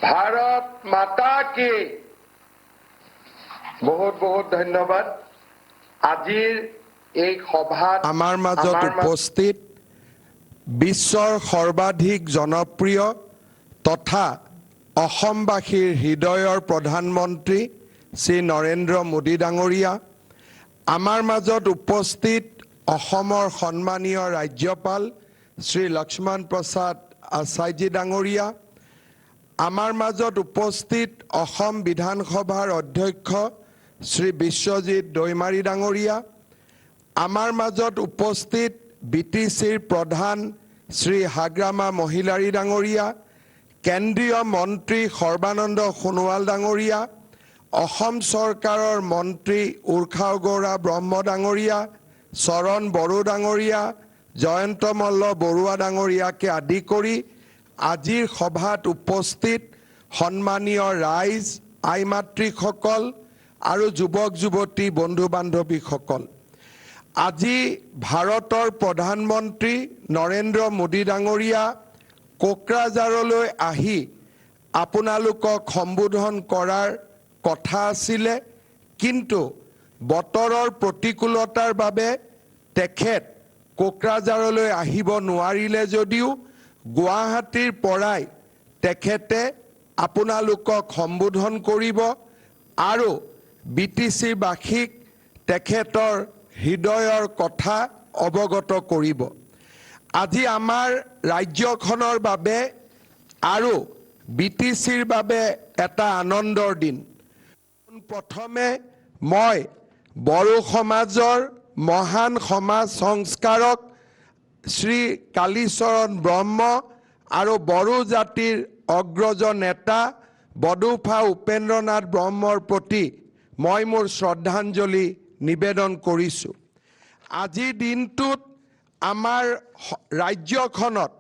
ভাৰত মাতা কি বহুত বহুত ধন্যবাদ আজিৰ এই সভাত আমাৰ মাজত উপস্থিত বিশ্বৰ সৰ্বাধিক জনপ্ৰিয় তথা অসমবাসীৰ হৃদয়ৰ প্ৰধানমন্ত্ৰী শ্ৰী নৰেন্দ্ৰ মোদী ডাঙৰীয়া আমাৰ মাজত উপস্থিত অসমৰ সন্মানীয় ৰাজ্যপাল শ্ৰী লক্ষ্মণ প্ৰসাদ আচাৰ্যজী ডাঙৰীয়া আমাৰ মাজত উপস্থিত অসম বিধানসভাৰ অধ্যক্ষ শ্ৰী বিশ্বজিৎ দৈমাৰী ডাঙৰীয়া আমাৰ মাজত উপস্থিত বিটিচিৰ প্ৰধান শ্ৰী হাগ্ৰামা মহিলাৰী ডাঙৰীয়া কেন্দ্ৰীয় মন্ত্ৰী সৰ্বানন্দ সোণোৱাল ডাঙৰীয়া অসম চৰকাৰৰ মন্ত্ৰী উৰ্খাও গৌৰা ব্ৰহ্ম ডাঙৰীয়া চৰণ বড়ো ডাঙৰীয়া জয়ন্ত মল্ল বৰুৱা ডাঙৰীয়াকে আদি কৰি আজিৰ সভাত উপস্থিত সন্মানীয় ৰাইজ আই মাতৃসকল আৰু যুৱক যুৱতী বন্ধু বান্ধৱীসকল আজি ভাৰতৰ প্ৰধানমন্ত্ৰী নৰেন্দ্ৰ মোদী ডাঙৰীয়া কোকৰাঝাৰলৈ আহি আপোনালোকক সম্বোধন কৰাৰ কথা আছিলে কিন্তু বতৰৰ প্ৰতিকূলতাৰ বাবে তেখেত কোকৰাঝাৰলৈ আহিব নোৱাৰিলে যদিও গুৱাহাটীৰ পৰাই তেখেতে আপোনালোকক সম্বোধন কৰিব আৰু বিটিচি বাসীক তেখেতৰ হৃদয়ৰ কথা অৱগত কৰিব আজি আমাৰ ৰাজ্যখনৰ বাবে আৰু বিটিচিৰ বাবে এটা আনন্দৰ দিন প্ৰথমে মই বড়ো সমাজৰ মহান সমাজ সংস্কাৰক শ্ৰী কালীচৰণ ব্ৰহ্ম আৰু বড়ো জাতিৰ অগ্ৰজ নেতা বডোফা উপেন্দ্ৰনাথ ব্ৰহ্মৰ প্ৰতি মই মোৰ শ্ৰদ্ধাঞ্জলি নিবেদন কৰিছোঁ আজিৰ দিনটোত আমাৰ ৰাজ্যখনত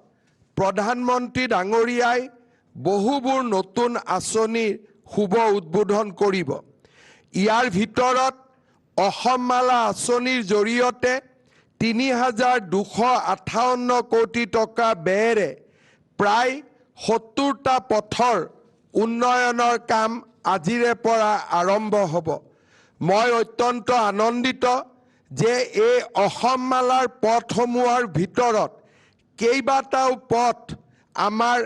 প্ৰধানমন্ত্ৰী ডাঙৰীয়াই বহুবোৰ নতুন আঁচনিৰ শুভ উদ্বোধন কৰিব ইয়াৰ ভিতৰত অসম মালা আঁচনিৰ জৰিয়তে ৩,২৫৮ কোটি টকা ব্যয়েৰে প্ৰায় ৭০টা পথৰ উন্নয়নৰ কাম আজিৰে পৰা আৰম্ভ হ'ব মই অত্যন্ত আনন্দিত যে এই অসম মালাৰ পথসমূহৰ ভিতৰত কেইবাটাও পথ আমাৰ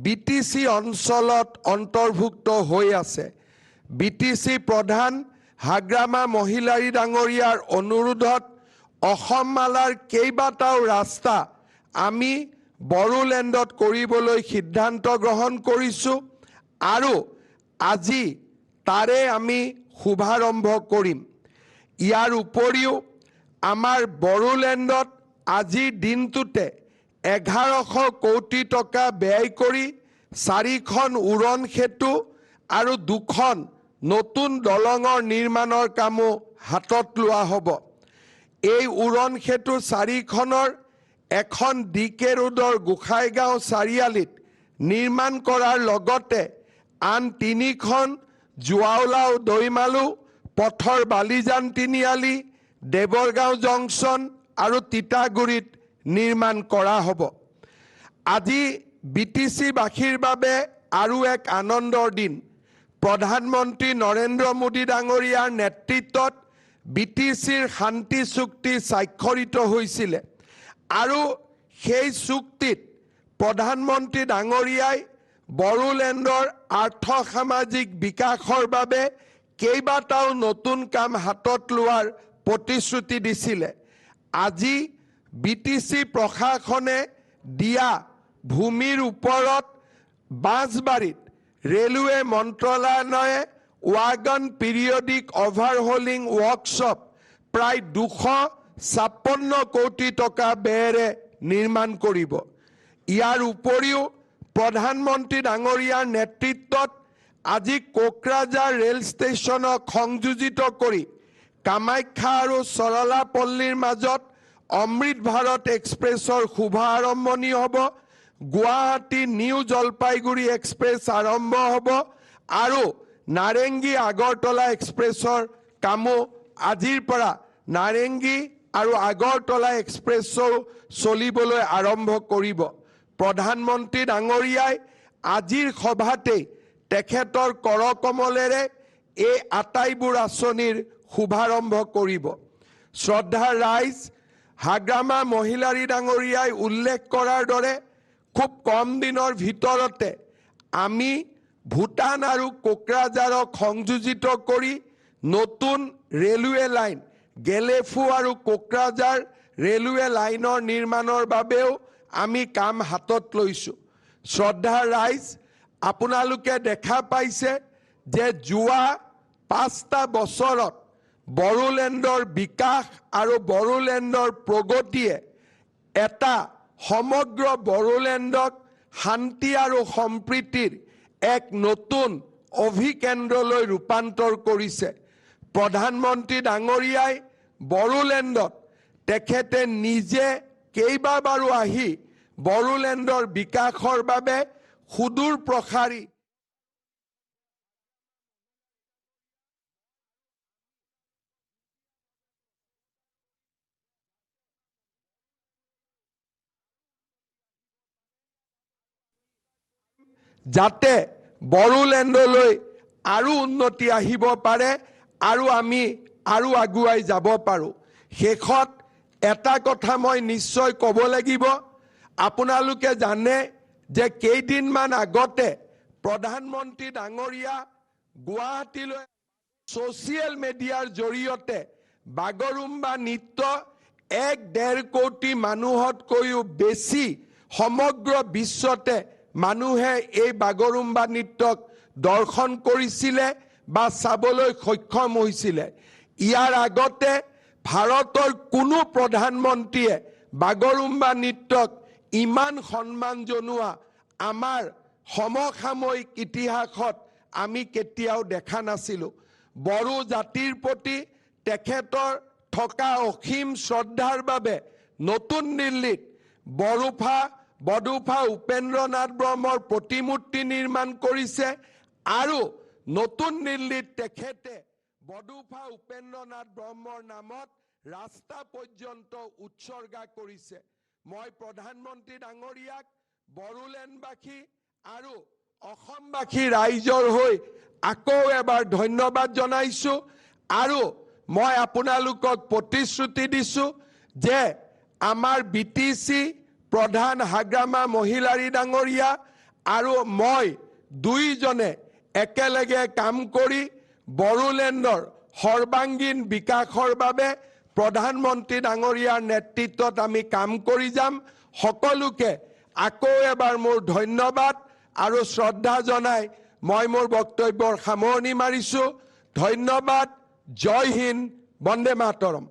বিটিচি অঞ্চলত অন্তৰ্ভুক্ত হৈ আছে বিটিচি প্ৰধান হাগ্ৰামা মহিলাৰী ডাঙৰীয়াৰ অনুৰোধত অসম মালাৰ কেইবাটাও ৰাস্তা আমি বড়োলেণ্ডত কৰিবলৈ সিদ্ধান্ত গ্ৰহণ কৰিছোঁ আৰু আজি তাৰে আমি শুভাৰম্ভ কৰিম ইয়াৰ উপৰিও আমাৰ বড়োলেণ্ডত আজিৰ দিনটোতে ১১০০ কোটি টকা ব্যয় কৰি ৪খন উৰণ সেতু আৰু 2খন নতুন দলঙৰ নিৰ্মাণৰ কামো হাতত লোৱা হ'ব এই উৰণ সেতু 4খনৰ এখন ডিকে ৰোডৰ গোসাইগাঁও চাৰিআলিত নিৰ্মাণ কৰাৰ লগতে আন 3খন জুৱাওলাও দৈমালু পথৰ বালিজান তিনিআলি দেৱৰগাঁও জংচন আৰু তিতাগুৰিত নিৰ্মাণ কৰা হ'ব আজি বিটিচি বাসীৰ বাবে আৰু এক আনন্দৰ দিন প্ৰধানমন্ত্ৰী নৰেন্দ্ৰ মোদী ডাঙৰীয়াৰ নেতৃত্বত বিটিচিৰ শান্তি চুক্তি স্বাক্ষৰিত হৈছিলে আৰু সেই চুক্তিত প্ৰধানমন্ত্ৰী ডাঙৰীয়াই বড়োলেণ্ডৰ আৰ্থ সামাজিক বিকাশৰ বাবে কেইবাটাও নতুন কাম হাতত লোৱাৰ প্ৰতিশ্ৰুতি দিছিলে আজি বিটিচি প্ৰশাসনে দিয়া ভূমিৰ ওপৰত বাঁশবাৰীত ৰেলৱে মন্ত্ৰালয়ে ৱাগন পিৰিয়ডিক অভাৰহলিং ৱৰ্কশ্বপ প্ৰায় ২৫৬ কোটি টকা ব্যয়েৰে নিৰ্মাণ কৰিব ইয়াৰ উপৰিও প্ৰধানমন্ত্ৰী ডাঙৰীয়াৰ নেতৃত্বত আজি কোকৰাঝাৰ ৰেল ষ্টেচনক সংযোজিত কৰি কামাখ্যা আৰু চৰলাপল্লীৰ মাজত অমৃত ভাৰত এক্সপ্ৰেছৰ শুভাৰম্ভণি হ'ব গুৱাহাটী নিউ জলপাইগুৰি এক্সপ্ৰেছ আৰম্ভ হ'ব আৰু নাৰেংগী আগৰতলা এক্সপ্ৰেছৰ কামো আজিৰ পৰা নাৰেংগী আৰু আগৰতলা এক্সপ্ৰেছো চলিবলৈ আৰম্ভ কৰিব প্ৰধানমন্ত্ৰী ডাঙৰীয়াই আজিৰ সভাতেই তেখেতৰ কৰকমলেৰে এই আটাইবোৰ আঁচনিৰ শুভাৰম্ভ কৰিব। শ্ৰদ্ধা ৰাইজ, হাগ্ৰামা মহিলাৰী ডাঙৰীয়াই উল্লেখ কৰাৰ দৰে খুব কম দিনৰ ভিতৰতে আমি ভূটান আৰু কোকৰাঝাৰক সংযোজিত কৰি নতুন ৰেলৱে লাইন গেলেফু আৰু কোকৰাঝাৰ ৰেলৱে লাইনৰ নিৰ্মাণৰ বাবেও আমি কাম হাতত লৈছোঁ। শ্ৰদ্ধা ৰাইজ, আপোনালোকে দেখা পাইছে যে যোৱা 5টা বছৰত বড়োলেণ্ডৰ বিকাশ আৰু বড়োলেণ্ডৰ প্ৰগতিয়ে এটা সমগ্ৰ বড়োলেণ্ডক শান্তি আৰু সম্প্ৰীতিৰ এক নতুন অভিকেন্দ্ৰলৈ ৰূপান্তৰ কৰিছে। প্ৰধানমন্ত্ৰী ডাঙৰীয়াই বড়োলেণ্ডত তেখেতে নিজে কেইবাবাৰো আহি বড়োলেণ্ডৰ বিকাশৰ বাবে সুদূৰ প্ৰসাৰী যাতে বড়োলেণ্ডলৈ আৰু উন্নতি আহিব পাৰে আৰু আমি আৰু আগুৱাই যাব পাৰোঁ। শেষত এটা কথা মই নিশ্চয় ক'ব লাগিব, আপোনালোকে জানে যে কেইদিনমান আগতে প্ৰধানমন্ত্ৰী ডাঙৰীয়া গুৱাহাটীলৈ ছ'চিয়েল মিডিয়াৰ জৰিয়তে বাগৰুম্বা নৃত্য 1.5 কোটি মানুহতকৈও বেছি সমগ্ৰ বিশ্বতে মানুহে এই বাগৰুম্বা নৃত্যক দৰ্শন কৰিছিলে বা চাবলৈ সক্ষম হৈছিলে। ইয়াৰ আগতে ভাৰতৰ কোনো প্ৰধানমন্ত্ৰীয়ে বাগৰুম্বা নৃত্যক ইমান সন্মান জনোৱা আমাৰ সমসাময়িক ইতিহাসত আমি কেতিয়াও দেখা নাছিলোঁ। বড়ো জাতিৰ প্ৰতি তেখেতৰ থকা অসীম শ্ৰদ্ধাৰ বাবে নতুন দিল্লীত বডুফা উপেন্দ্ৰনাথ ব্ৰহ্মৰ প্ৰতিমূৰ্তি নিৰ্মাণ কৰিছে আৰু নতুন দিল্লীত তেখেতে বডুফা উপেন্দ্ৰনাথ ব্ৰহ্মৰ নামত ৰাস্তা পৰ্যন্ত উৎসৰ্গা কৰিছে। মই প্ৰধানমন্ত্ৰী ডাঙৰীয়াক বড়োলেণ্ডবাসী আৰু অসমবাসী ৰাইজৰ হৈ আকৌ এবাৰ ধন্যবাদ জনাইছোঁ আৰু মই আপোনালোকক প্ৰতিশ্ৰুতি দিছোঁ যে আমাৰ BTC প্ৰধান হাগ্ৰামা মহিলাৰী ডাঙৰীয়া আৰু মই দুইজনে একেলগে কাম কৰি বড়োলেণ্ডৰ সৰ্বাংগীন বিকাশৰ বাবে প্ৰধানমন্ত্ৰী ডাঙৰীয়াৰ নেতৃত্বত আমি কাম কৰি যাম। সকলোকে আকৌ এবাৰ মোৰ ধন্যবাদ আৰু শ্ৰদ্ধা জনাই মই মোৰ বক্তব্যৰ সামৰণি মাৰিছোঁ। ধন্যবাদ। জয় হিন্দ, বন্দে মাতৰম।